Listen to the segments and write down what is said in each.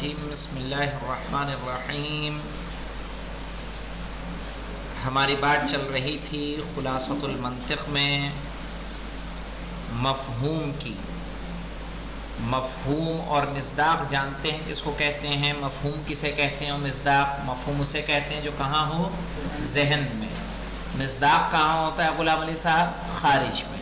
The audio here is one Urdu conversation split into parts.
الرجیم بسم اللہ الرحمن الرحیم. ہماری بات چل رہی تھی خلاصۃ المنطق میں مفہوم کی. مفہوم اور مصداق جانتے ہیں کس کو کہتے ہیں؟ مفہوم کسے کہتے ہیں اور مصداق؟ مفہوم اسے کہتے ہیں جو کہاں ہو؟ ذہن میں. مصداق کہاں ہوتا ہے غلام علی صاحب؟ خارج میں.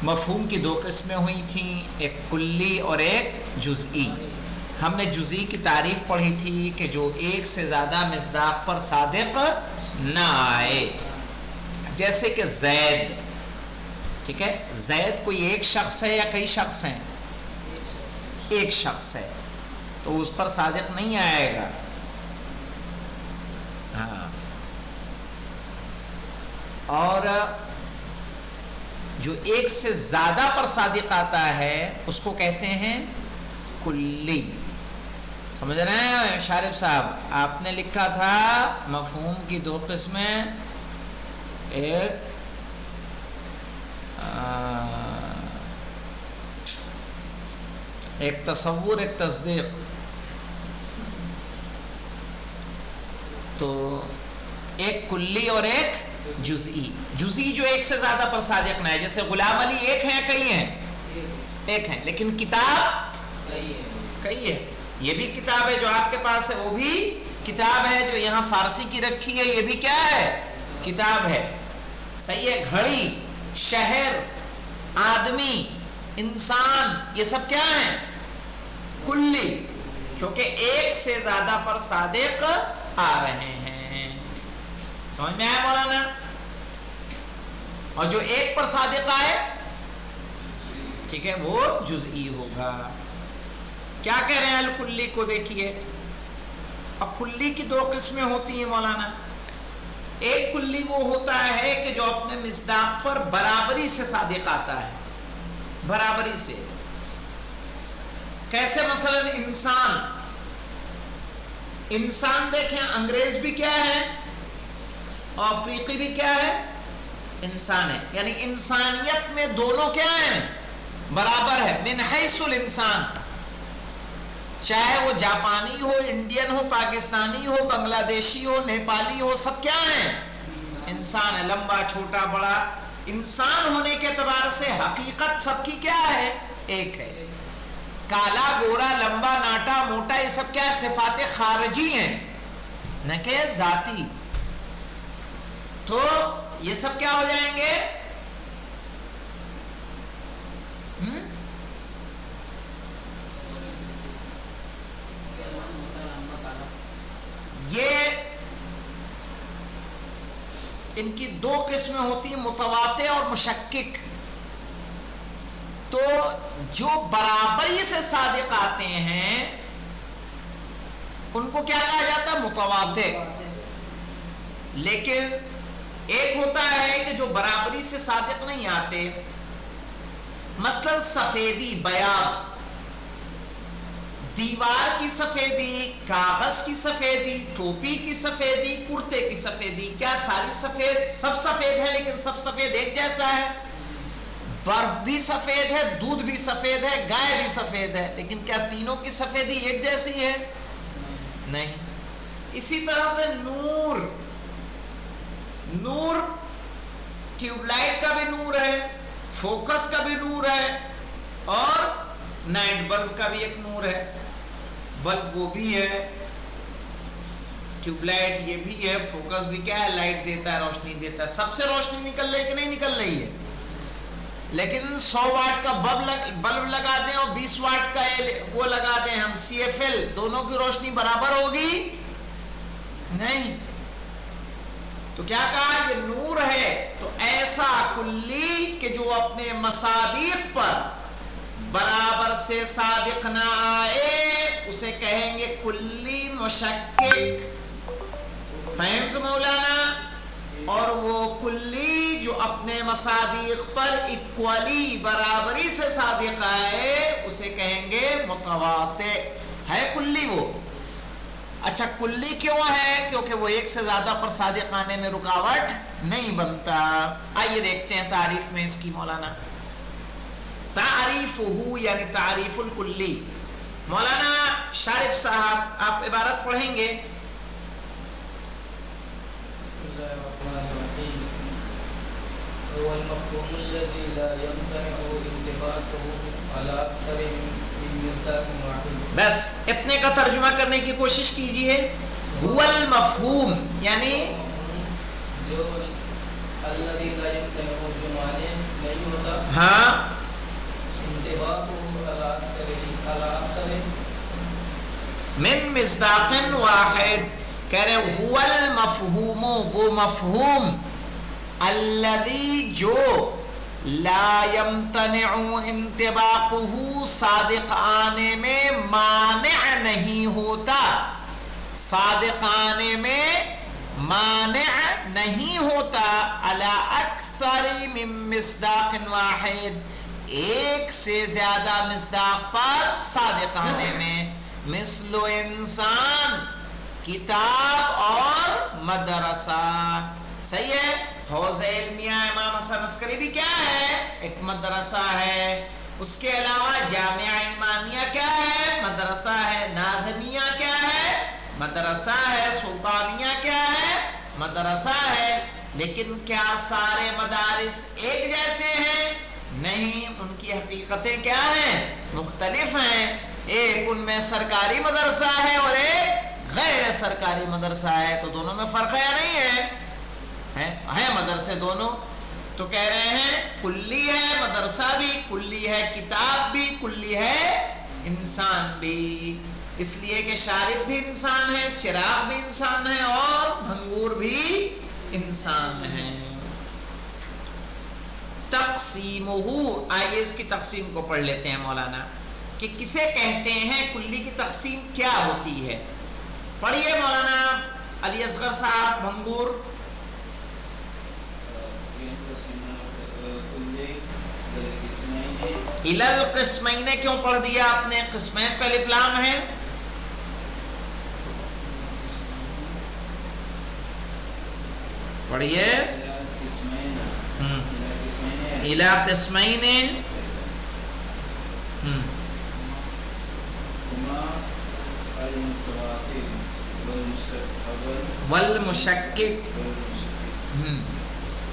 مفہوم کی دو قسمیں ہوئی تھیں، ایک کلی اور ایک جزئی. ہم نے جزئی کی تعریف پڑھی تھی کہ جو ایک سے زیادہ مصداق پر صادق نہ آئے، جیسے کہ زید. ٹھیک ہے، زید کوئی ایک شخص ہے یا کئی شخص ہیں؟ ایک شخص ہے، تو اس پر صادق نہیں آئے گا. ہاں، اور جو ایک سے زیادہ پر صادق آتا ہے اس کو کہتے ہیں کلی. سمجھ رہے ہیں شارف صاحب؟ آپ نے لکھا تھا مفہوم کی دو قسمیں، ایک تصور ایک تصدیق. تو ایک کلی اور ایک جزئی. جزئی جو ایک سے زیادہ پر صادق نہ ہے، جیسے غلام علی ایک ہیں کئی ہیں؟ ایک ہیں، لیکن کتاب کئی ہے. یہ بھی کتاب ہے جو آپ کے پاس ہے، وہ بھی کتاب ہے. جو یہاں فارسی کی رکھی ہے یہ بھی کیا ہے؟ کتاب ہے. صحیح ہے. گھڑی، شہر، آدمی، انسان، یہ سب کیا ہیں؟ کلی، کیونکہ ایک سے زیادہ پر صادق آ رہے ہیں. سمجھ میں آیا مولانا؟ اور جو ایک پر صادق آئے، ٹھیک ہے، وہ جزئی ہوگا. کیا کہہ رہے ہیں الکلی کو؟ دیکھیے، اور کلی کی دو قسمیں ہوتی ہیں مولانا. ایک کلی وہ ہوتا ہے کہ جو اپنے مصداق پر برابری سے صادق آتا ہے. برابری سے کیسے؟ مثلا انسان دیکھیں، انگریز بھی کیا ہے اور افریقی بھی کیا ہے؟ انسان ہے. یعنی انسانیت میں دونوں کیا ہیں؟ برابر ہے. من حیث الانسان، چاہے وہ جاپانی ہو، انڈین ہو، پاکستانی ہو، بنگلہ دیشی ہو، نیپالی ہو، سب کیا ہیں؟ انسان ہے. لمبا چھوٹا بڑا، انسان ہونے کے اعتبار سے حقیقت سب کی کیا ہے؟ ایک ہے. کالا گورا لمبا ناٹا موٹا، یہ سب کیا ہے؟ صفات خارجی ہیں، نہ کہ ذاتی. تو یہ سب کیا ہو جائیں گے؟ یہ ان کی دو قسمیں ہوتی ہیں، متواتر اور مشکک. تو جو برابری سے صادق آتے ہیں ان کو کیا کہا جاتا ہے؟ متواتر. لیکن ایک ہوتا ہے کہ جو برابری سے صادق نہیں آتے، مثلا سفیدی، بیاض، دیوار کی سفیدی، کاغذ کی سفیدی، ٹوپی کی سفیدی، کرتے کی سفیدی. کیا ساری سفید؟ سب سفید ہے، لیکن سب سفید ایک جیسا ہے. برف بھی سفید ہے، دودھ بھی سفید ہے، گائے بھی سفید ہے، لیکن کیا تینوں کی سفیدی ایک جیسی ہے؟ نہیں. اسی طرح سے نور ٹیوب لائٹ کا بھی نور ہے، فوکس کا بھی نور ہے، اور نائٹ بلب کا بھی ایک نور ہے. بلب وہ بھی ہے، ٹیوب لائٹ یہ بھی ہے، فوکس بھی کیا ہے؟ لائٹ دیتا ہے، روشنی دیتا ہے. سب سے روشنی نکل رہی کہ نہیں نکل رہی ہے؟ لیکن 100 واٹ کا بلب لگا دیں اور 20 واٹ کا وہ لگا دیں ہم CFL، دونوں کی روشنی برابر ہوگی؟ نہیں. تو کیا کہا؟ یہ نور ہے. تو ایسا کلی کہ جو اپنے مصادیق پر برابر سے صادق نہ آئے اسے کہیں گے کلی مشکک. فہمت مولانا؟ اور وہ کلی جو اپنے مصادیق پر اکولی برابری سے صادق آئے اسے کہیں گے متواتر. ہے کلی وہ. اچھا، کلی کیوں ہے؟ کیونکہ وہ ایک سے زیادہ پر صادق آنے میں رکاوٹ نہیں بنتا. آئیے دیکھتے ہیں تعریف میں اس کی مولانا. تعریفہ یعنی تعریف الکلی. مولانا شارف صاحب آپ عبارت پڑھیں گے؟ بسم اللہ الرحمن الرحیم هو المفهوم الذي لا يمتنع انطباقه على اكثر من مصداق واحد. بس اتنے کا ترجمہ کرنے کی کوشش کیجئے. هو المفہوم یعنی جو الذي لا يمتنع جو معنی نہیں ہوتا ہاں انطباقه على اکثر من مصداق واحد. کہہ رہے هو المفہوم وہ مفہوم الذی جو لا يمتنع انطباقه صادق آنے میں مانع نہیں ہوتا. صادق آنے میں مانع نہیں ہوتا علی اکثر من مصداق واحد ایک سے زیادہ مصداق پر صادق آنے میں. مثل انسان کتاب اور مدرسہ. صحیح ہے. حوض علمیہ امام حسن عسکری بھی کیا ہے؟ ایک مدرسہ ہے. اس کے علاوہ جامعہ ایمانیہ کیا ہے؟ مدرسہ ہے. نادمیہ کیا ہے؟ مدرسہ ہے. سلطانیہ کیا ہے؟ مدرسہ ہے. لیکن کیا سارے مدارس ایک جیسے ہیں؟ نہیں، ان کی حقیقتیں کیا ہیں؟ مختلف ہیں. ایک ان میں سرکاری مدرسہ ہے اور ایک غیر سرکاری مدرسہ ہے. تو دونوں میں فرق ہے یا نہیں ہے؟ ہے مدرسے دونوں. تو کہہ رہے ہیں کلی ہے مدرسہ بھی، کلی ہے کتاب بھی، کلی ہے انسان بھی. اس لیے کہ شارب بھی انسان ہے، چراغ بھی انسان ہے اور بھنگور بھی انسان ہے. تقسیمہ، آئیے اس کی تقسیم کو پڑھ لیتے ہیں مولانا کہ کسے کہتے ہیں، کلی کی تقسیم کیا ہوتی ہے. پڑھیے مولانا علی اصغر صاحب بھنگور. الل قسمین کیوں پڑھ دیا آپ نے؟ قسمین پہ الف لام ہے. پڑھیے الى قسمین والمشکک.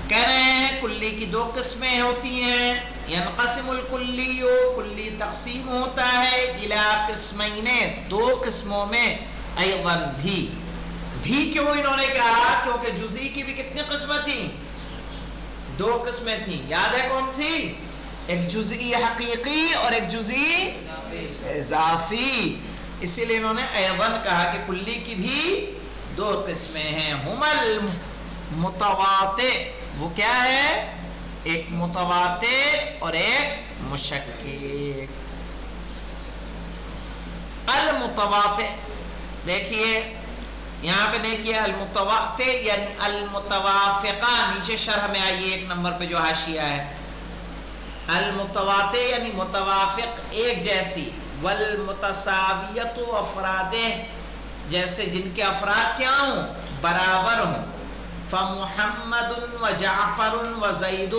کہہ رہے ہیں کلی کی دو قسمیں ہوتی ہیں. ینقسم الکلی، کلی تقسیم ہوتا ہے الى قسمین، دو قسموں میں. ایضا بھی کیوں انہوں نے کہا؟ کیونکہ جزئی کی بھی کتنی قسمیں تھیں؟ دو قسمیں تھیں. یاد ہے کون سی؟ ایک جزئی حقیقی اور ایک جزئی اضافی. اسی لیے انہوں نے ایضا کہا کہ کلی کی بھی دو قسمیں ہیں. ہم المتواطئ، وہ کیا ہے؟ ایک متواطئ اور ایک مشکک. المتواطئ دیکھیے یہاں پہ دیکھیے المتواطئ یعنی المتوافقہ. نیچے شرح میں آئیے ایک نمبر پہ جو حاشیہ ہے. المتواطئ یعنی متوافق، ایک جیسی. والمتساویۃ افرادہ، جیسے جن کے افراد کیا ہوں؟ برابر ہوں. فمحمد وجعفر وزید،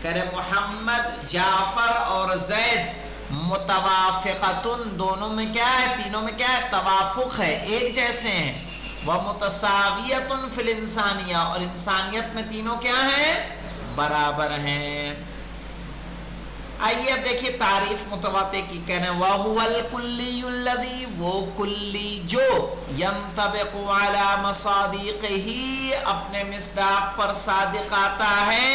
کہ محمد، جعفر اور زید متوافقۃ، دونوں میں کیا ہے؟ تینوں میں کیا ہے؟ توافق ہے، ایک جیسے ہیں. ومتساویۃ فی الانسانیہ، اور انسانیت میں تینوں کیا ہیں؟ برابر ہیں. آئیے اب دیکھیے تعریف متواطئ کی. کہنا وَهُوَ الْكُلِّيُّ الَّذِي، وہ کلی جو يَنْطَبِقُ عَلَى مَصَادِقِهِ، اپنے مصداق پر صادق آتا ہے.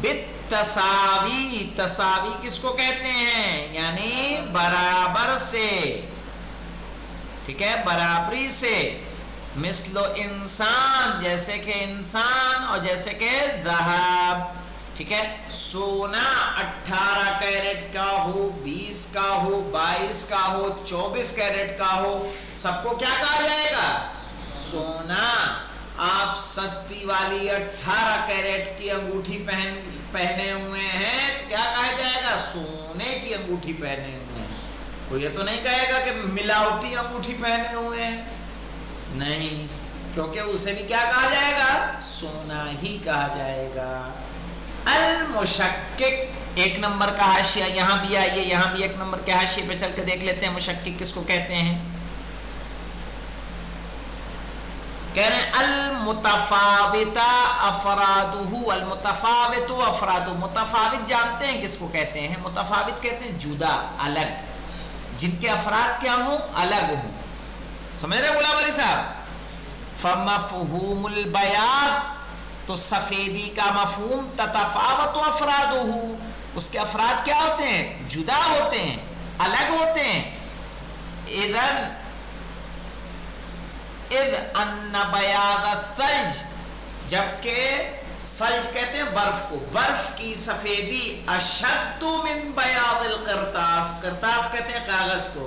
بالتساوی، تساوی کس کو کہتے ہیں؟ یعنی برابر سے. ٹھیک ہے، برابری سے. مثل انسان، جیسے کہ انسان، اور جیسے کہ ذہب. ٹھیک ہے. سونا 18 کیرٹ کا ہو، 20 کا ہو، 22 کا ہو، 24 کیرٹ کا ہو، سب کو کیا کہا جائے گا؟ سونا. آپ سستی والی 18 کیرٹ کی انگوٹھی پہنے ہوئے ہیں، کیا کہا جائے گا؟ سونے کی انگوٹھی پہنے ہوئے ہیں. کوئی یہ تو نہیں کہے گا کہ ملاوٹی انگوٹھی پہنے ہوئے ہیں. نہیں، کیونکہ اسے بھی کیا کہا جائے گا؟ سونا ہی کہا جائے گا. المشکک، ایک نمبر کا حاشیہ یہاں بھی آئیے، یہاں بھی ایک نمبر کے حاشیے پہ چل کے دیکھ لیتے ہیں مشکک کس کو کہتے ہیں. کہہ رہے ہیں المتفاوت افرادہ، المتفاوت افرادہ. متفاوت جانتے ہیں کس کو کہتے ہیں؟ متفاوت کہتے ہیں جدا، الگ، جن کے افراد کیا ہوں؟ الگ ہوں. سمجھ رہے غلام علی صاحب؟ فمفہوم البیاض، تو سفیدی کا مفہوم تتفاوت افرادہ، اس کے افراد کیا ہوتے ہیں؟ جدا ہوتے ہیں، الگ ہوتے ہیں. اذ ان بیاض الثلج، جبکہ ثلج کہتے ہیں برف کو، برف کی سفیدی اشد من بیاض القرطاس، قرطاس کہتے ہیں کاغذ کو،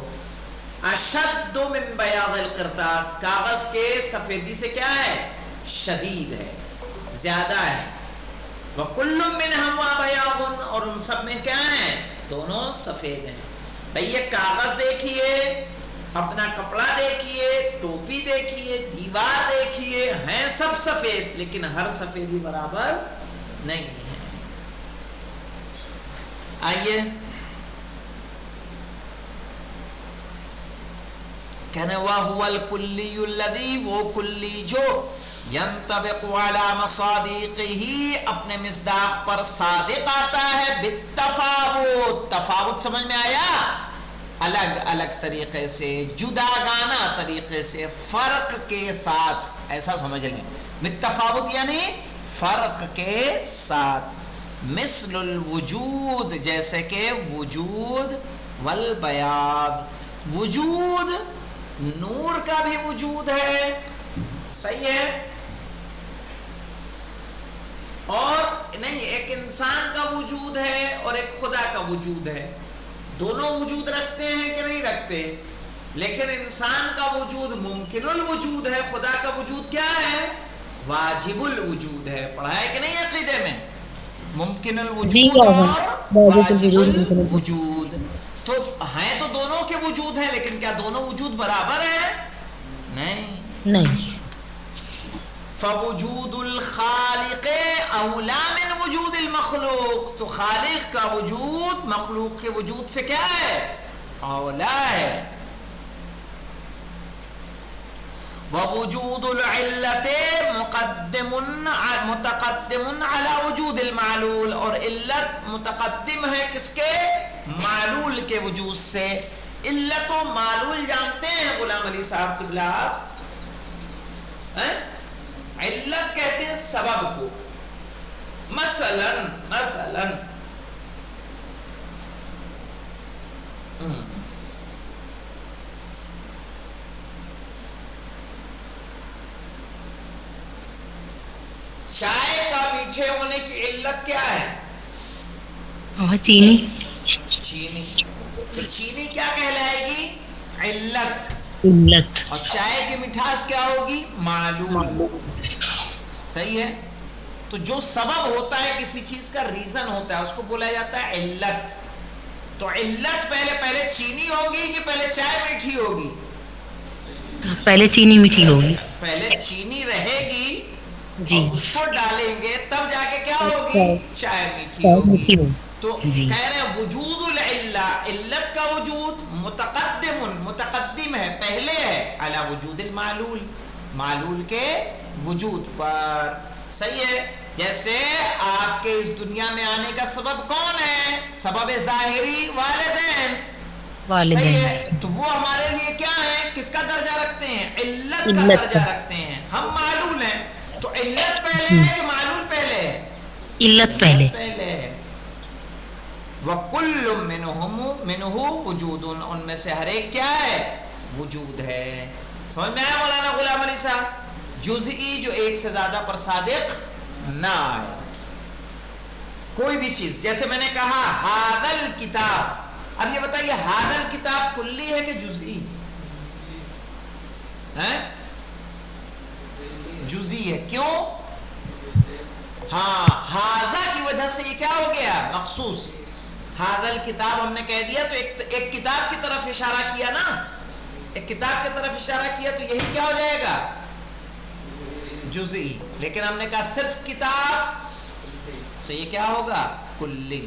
اشد من بیاض القرطاس، کاغذ کے سفیدی سے کیا ہے؟ شدید ہے، زیادہ ہے. وَكُلٌّ مِّنْهُمَا بَيَاضٌ، اور ان سب میں کیا ہیں؟ دونوں سفید ہیں. بھئی یہ کاغذ دیکھیے، اپنا کپڑا دیکھیے، ٹوپی دیکھیے، دیوار دیکھیے، ہیں سب سفید، لیکن ہر سفیدی برابر نہیں ہے. آئیے کہنے وَهُوَ الْكُلِّيُّ الَّذِي، وہ کلی جو ينطبق على مصادقه، اپنے مصداق پر صادق آتا ہے، بالتفاوت، تفاوت سمجھ میں آیا؟ الگ الگ طریقے سے، جداگانہ طریقے سے، فرق کے ساتھ، ایسا سمجھ لیں. بالتفاوت یعنی فرق کے ساتھ. مثل الوجود، جیسے کہ وجود، والبیاض، وجود نور کا بھی وجود ہے، صحیح ہے، اور نہیں ایک انسان کا وجود ہے اور ایک خدا کا وجود ہے. دونوں وجود رکھتے ہیں کہ نہیں رکھتے؟ لیکن انسان کا وجود ممکن الوجود ہے، خدا کا وجود کیا ہے؟ واجب الوجود ہے. پڑھا ہے کہ نہیں عقیدے میں؟ ممکن الوجود اور واجب الوجود. تو ہیں تو دونوں کے وجود ہیں، لیکن کیا دونوں وجود برابر ہیں؟ نہیں. فوجود الخالق اولا من وجود المخلوق، تو خالق کا وجود مخلوق کے وجود سے کیا ہے؟ اولا ہے. ووجود العلت متقدم على وجود المعلول، اور علت متقدم ہے کس کے؟ معلول کے وجود سے. علت و معلول جانتے ہیں غلام علی صاحب قبلہ؟ علت کہتے ہیں سبب کو. مثلا چائے کا میٹھے ہونے کی علت کیا ہے؟ چینی. تو چینی کیا کہلائے گی؟ علت. اور چائے کی مٹھاس کیا ہوگی؟ معلول. صحیح ہے. تو جو سبب ہوتا ہے کسی چیز کا، ریزن ہوتا ہے، اس کو بولا جاتا ہے علت. تو علت پہلے چینی ہوگی کہ پہلے چائے میٹھی ہوگی؟ پہلے چینی میٹھی ہوگی. پہلے چینی رہے گی جی، اور اس کو ڈالیں گے تب جا کے کیا ہوگی؟ چائے میٹھی ہوگی. تو کہہ رہے ہیں وجود العلہ، علت کا وجود متقدم ہے، پہلے ہے، علی وجود المعلول، معلول کے وجود پر. صحیح ہے. جیسے آپ کے اس دنیا میں آنے کا سبب کون ہے؟ سبب ظاہری والدین. صحیح ہے. تو وہ ہمارے لیے کیا ہے؟ کس کا درجہ رکھتے ہیں؟ علت کا درجہ رکھتے ہیں. ہم معلول ہیں. تو علت پہلے ہے کہ معلول پہلے ہے؟ علت پہلے ہے. وَكُلٌّ مِّنْهُ وُجُودٌ، ان میں سے ہر ایک کیا ہے؟ وجود ہے. سمجھ میں آیا مولانا غلام علی صاحب؟ جزئی جو ایک سے زیادہ پر صادق نہ آئے. کوئی بھی چیز، جیسے میں نے کہا ہادل کتاب، اب یہ بتائیے ہادل کتاب کلی ہے کہ جزئی ہے؟ جزئی ہے. کیوں؟ ہاں، ہاذا کی وجہ سے یہ کیا ہو گیا؟ مخصوص. ہادل کتاب ہم نے کہہ دیا تو ایک کتاب کی طرف اشارہ کیا نا، ایک کتاب کی طرف اشارہ کیا تو یہی کیا ہو جائے گا؟ جزئی. لیکن ہم نے کہا صرف کتاب تو یہ کیا ہوگا؟ کلی.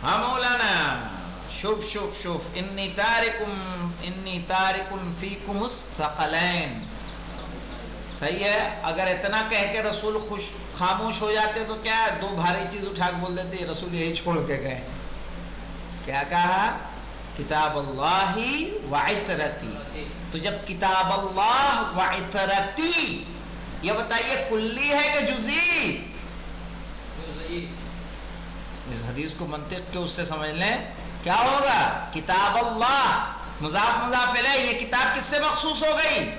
ہاں مولانا، شوف شوف شوف، انی تارکم فیکم الثقلین. صحیح ہے. اگر اتنا کہہ کے رسول خاموش ہو جاتے تو کیا دو بھاری چیز اٹھا کے بول دیتے، رسول یہی چھوڑ کے گئے. کیا کہا؟ کتاب اللہ و عطرتی. تو جب کتاب اللہ و عطرتی، یہ بتائیے کلی ہے کہ جزئی؟ اس حدیث کو منطق کے اس سے سمجھ لیں. کیا ہوگا؟ کتاب اللہ مضاف مضاف الیہ، یہ کتاب کس سے مخصوص ہو گئی؟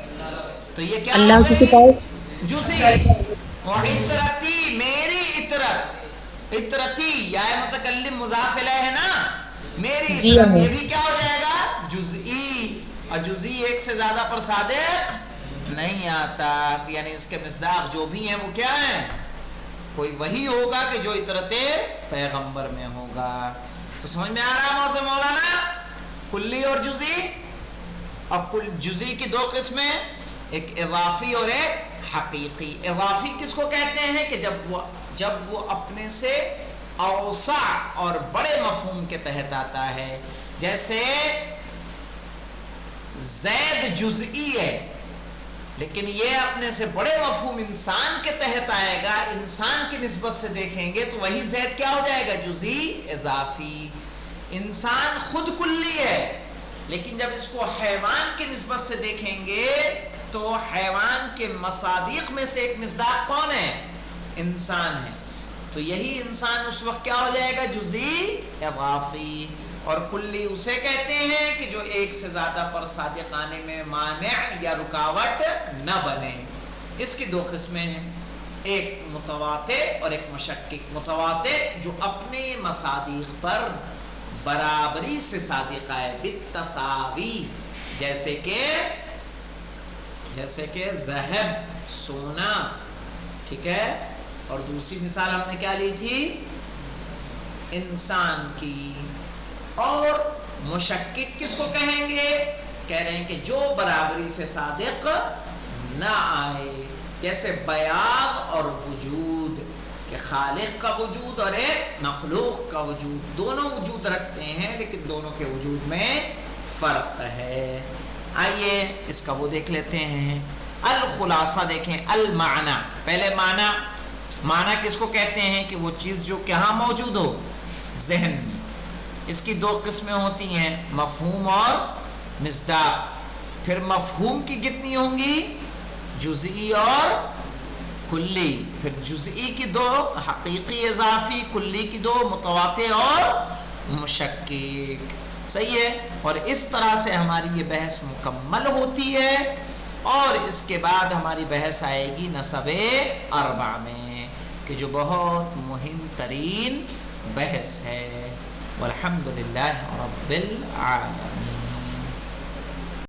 تو یہ کیا اللہ ہو کی گئی؟ کتاب. جزئی. وعطرتی، میری عطرت. عطرتی یا متکلم مضاف الیہ ہے نا، میری عطرت، یہ بھی کیا ہو جائے گا؟ جزئی. اور جزئی ایک سے زیادہ پر صادق نہیں آتا. تو یعنی اس کے مصداق جو بھی ہیں وہ کیا ہیں؟ کوئی وہی ہوگا کہ جو عطرت پیغمبر میں ہوگا. تو سمجھ میں آ رہا ہے مولانا؟ کلی اور جزئی. اور کل جزئی کی دو قسمیں، ایک اضافی اور ایک حقیقی. اضافی کس کو کہتے ہیں؟ کہ جب وہ اپنے سے اوسع اور بڑے مفہوم کے تحت آتا ہے. جیسے زید جزئی ہے، لیکن یہ اپنے سے بڑے مفہوم انسان کے تحت آئے گا. انسان کی نسبت سے دیکھیں گے تو وہی زید کیا ہو جائے گا؟ جزئی اضافی. انسان خود کلی ہے، لیکن جب اس کو حیوان کی نسبت سے دیکھیں گے تو حیوان کے مصادیق میں سے ایک مصداق کون ہے؟ انسان ہے. تو یہی انسان اس وقت کیا ہو جائے گا؟ جزئی اضافی. اور کلی اسے کہتے ہیں کہ جو ایک سے زیادہ پر صادق آنے میں مانع یا رکاوٹ نہ بنے. اس کی دو قسمیں ہیں، ایک متواتر اور ایک مشکک. متواتر جو اپنے مصادیق پر برابری سے صادق آئے، بالتساوی، جیسے کہ ذہب، سونا. ٹھیک ہے. اور دوسری مثال ہم نے کیا لی تھی؟ انسان کی. اور مشکک کس کو کہیں گے؟ کہہ رہے ہیں کہ جو برابری سے صادق نہ آئے. جیسے بیاض اور وجود، کہ خالق کا وجود اور ایک مخلوق کا وجود، دونوں وجود رکھتے ہیں لیکن دونوں کے وجود میں فرق ہے. آئیے اس کا وہ دیکھ لیتے ہیں. الخلاصہ دیکھیں. المعنی، پہلے معنی کس کو کہتے ہیں؟ کہ وہ چیز جو کہاں موجود ہو؟ ذہن میں. اس کی دو قسمیں ہوتی ہیں، مفہوم اور مصداق. پھر مفہوم کی کتنی ہوں گی؟ جزئی اور کلی. پھر جزئی کی دو، حقیقی اضافی. کلی کی دو، متواتر اور مشکک. صحیح ہے. اور اس طرح سے ہماری یہ بحث مکمل ہوتی ہے. اور اس کے بعد ہماری بحث آئے گی نسب اربع میں، کہ جو بہت مہم ترین بحث ہے. والحمد للہ رب العالمین.